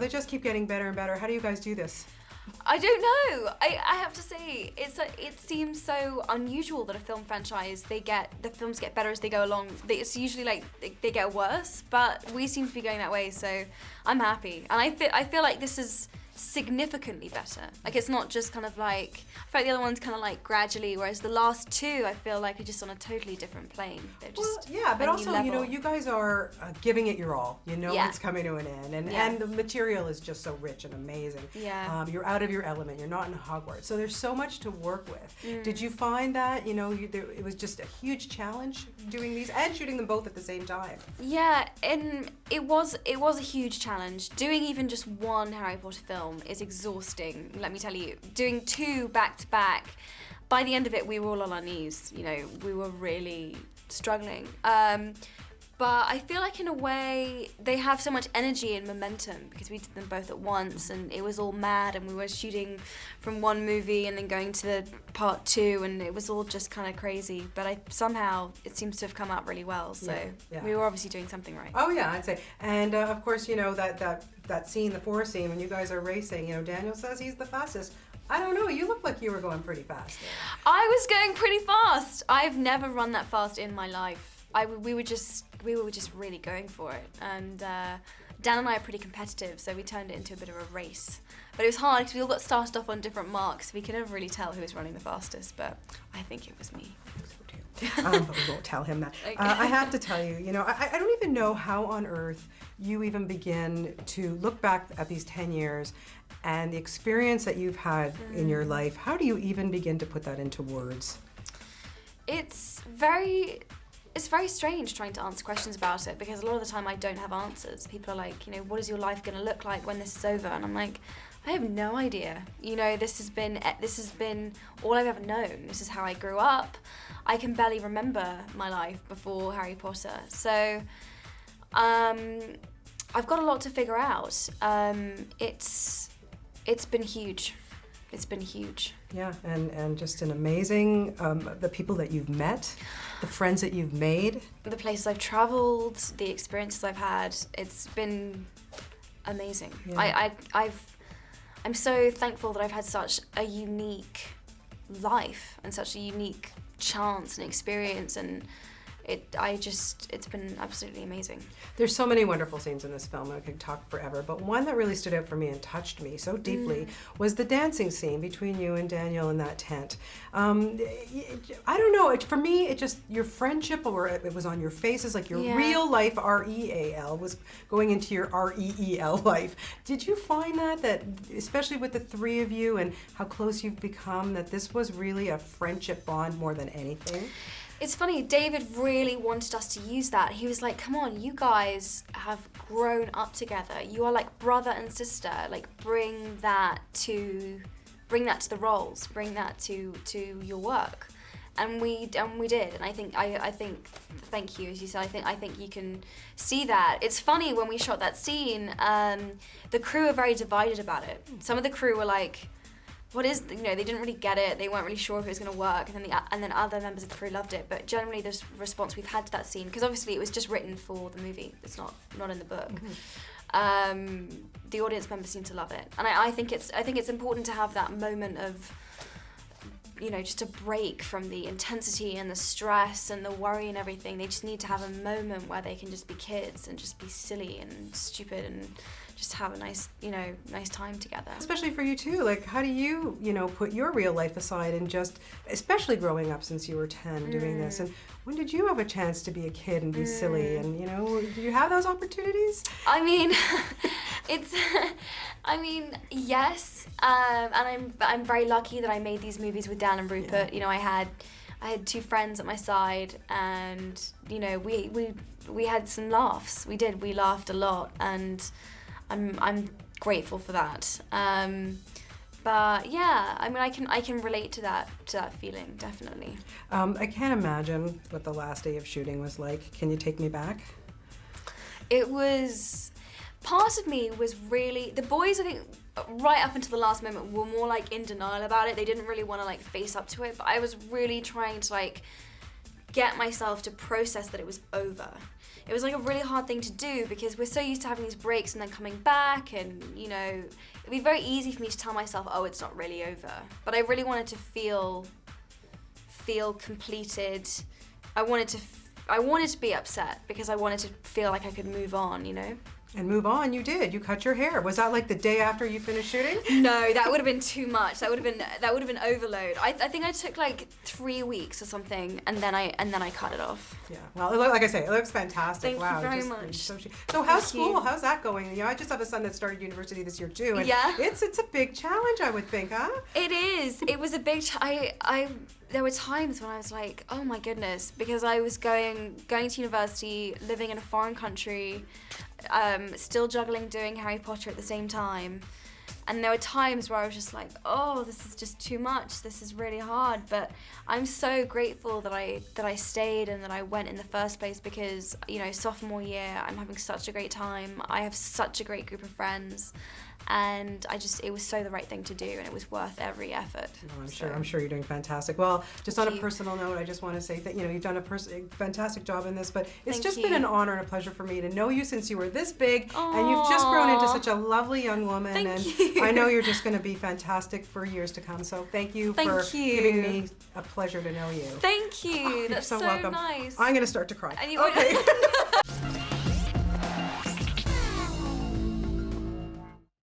They just keep getting better and better. How do you guys do this? I don't know. I have to say, it seems so unusual that a film franchise, the films get better as they go along. It's usually like they get worse, but we seem to be going that way, so I'm happy. And I feel like this is significantly better. Like, it's not just kind of like, I feel like the other one's kind of like gradually, whereas the last two I feel like are just on a totally different plane. They're just but also, you know, you guys are giving it your all. You know it's coming to an end, and the material is just so rich and amazing. Yeah. You're out of your element. You're not in Hogwarts, so there's so much to work with. Did you find that, you know, it was just a huge challenge doing these and shooting them both at the same time? Yeah, and it was a huge challenge. Doing even just one Harry Potter film is exhausting, let me tell you. Doing two back to back, by the end of it we were all on our knees, you know, we were really struggling. But I feel like in a way they have so much energy and momentum because we did them both at once and it was all mad and we were shooting from one movie and then going to the part two and it was all just kind of crazy. But somehow it seems to have come out really well, so we were obviously doing something right. Oh yeah, I'd say. And of course, you know, that scene, the forest scene, when you guys are racing, you know, Daniel says he's the fastest. I don't know, you look like you were going pretty fast there. I was going pretty fast. I've never run that fast in my life. We were just really going for it, and Dan and I are pretty competitive, so we turned it into a bit of a race. But it was hard because we all got started off on different marks. We could never really tell who was running the fastest, but I think it was me. But we won't tell him that. Okay. I have to tell you, you know, I don't even know how on earth you even begin to look back at these 10 years and the experience that you've had in your life. How do you even begin to put that into words? It's very strange trying to answer questions about it because a lot of the time I don't have answers. People are like, you know, what is your life going to look like when this is over? And I'm like, I have no idea. You know, this has been all I've ever known. This is how I grew up. I can barely remember my life before Harry Potter. So I've got a lot to figure out. It's been huge. It's been huge. Yeah, and just an amazing, the people that you've met, the friends that you've made. The places I've traveled, the experiences I've had, it's been amazing. Yeah. I'm so thankful that I've had such a unique life and such a unique chance and experience, and it's been absolutely amazing. There's so many wonderful scenes in this film, and I could talk forever, but one that really stood out for me and touched me so deeply was the dancing scene between you and Daniel in that tent. I don't know, for me, it just, your friendship, or it was on your faces, like your real life, R-E-A-L, was going into your R-E-E-L life. Did you find that, especially with the three of you and how close you've become, that this was really a friendship bond more than anything? It's funny, David really wanted us to use that. He was like, come on, you guys have grown up together. You are like brother and sister. Like, bring that to the roles, bring that to your work. And we did. And I think thank you, as you said, I think you can see that. It's funny, when we shot that scene, the crew are very divided about it. Some of the crew were like, they didn't really get it. They weren't really sure if it was going to work, and then other members of the crew loved it. But generally, the response we've had to that scene, because obviously it was just written for the movie, it's not in the book. The audience members seem to love it, and I think it's important to have that moment of, you know, just a break from the intensity and the stress and the worry and everything. They just need to have a moment where they can just be kids and just be silly and stupid and just have a nice time together. Especially for you too, like, how do you, put your real life aside and just, especially growing up since you were 10 doing this, and when did you have a chance to be a kid and be silly, and, do you have those opportunities? I mean, yes, and I'm very lucky that I made these movies with Dan and Rupert. I had two friends at my side, and, we had some laughs. We laughed a lot, and I'm grateful for that. But yeah, I can relate to that feeling, definitely. I can't imagine what the last day of shooting was like. Can you take me back? It was, part of me was really, the boys, I think, right up until the last moment were more like in denial about it. They didn't really want to face up to it, but I was really trying to get myself to process that it was over. it was like a really hard thing to do because we're so used to having these breaks and then coming back, and you know, it'd be very easy for me to tell myself, oh, it's not really over. But I really wanted to feel completed. I wanted to be upset because I wanted to feel like I could move on, you know? And move on, you did. You cut your hair. Was that like the day after you finished shooting? No, that would have been too much. That would have been overload. I think I took like 3 weeks or something, and then I cut it off. Yeah. Well, like I say, it looks fantastic. Thank wow. you very much. So how's school? How's that going? You know, I just have a son that started university this year too, and yeah. It's a big challenge, I would think, huh? It is. It was a big. There were times when I was like, oh my goodness, because I was going to university, living in a foreign country, still juggling doing Harry Potter at the same time. And there were times where I was just like, oh, this is just too much. This is really hard. But I'm so grateful that I stayed and that I went in the first place because, you know, sophomore year, I'm having such a great time. I have such a great group of friends. And it was so the right thing to do, and it was worth every effort. Well, I'm sure you're doing fantastic. Well, just on a personal note, I just want to say that, you know, you've done a fantastic job in this, but it's just been an honor and a pleasure for me to know you since you were this big. Aww. And you've just grown into such a lovely young woman. Thank you. I know you're just going to be fantastic for years to come. So thank you for giving me a pleasure to know you. Thank you. Oh, That's so so welcome. nice. I'm going to start to cry. And okay.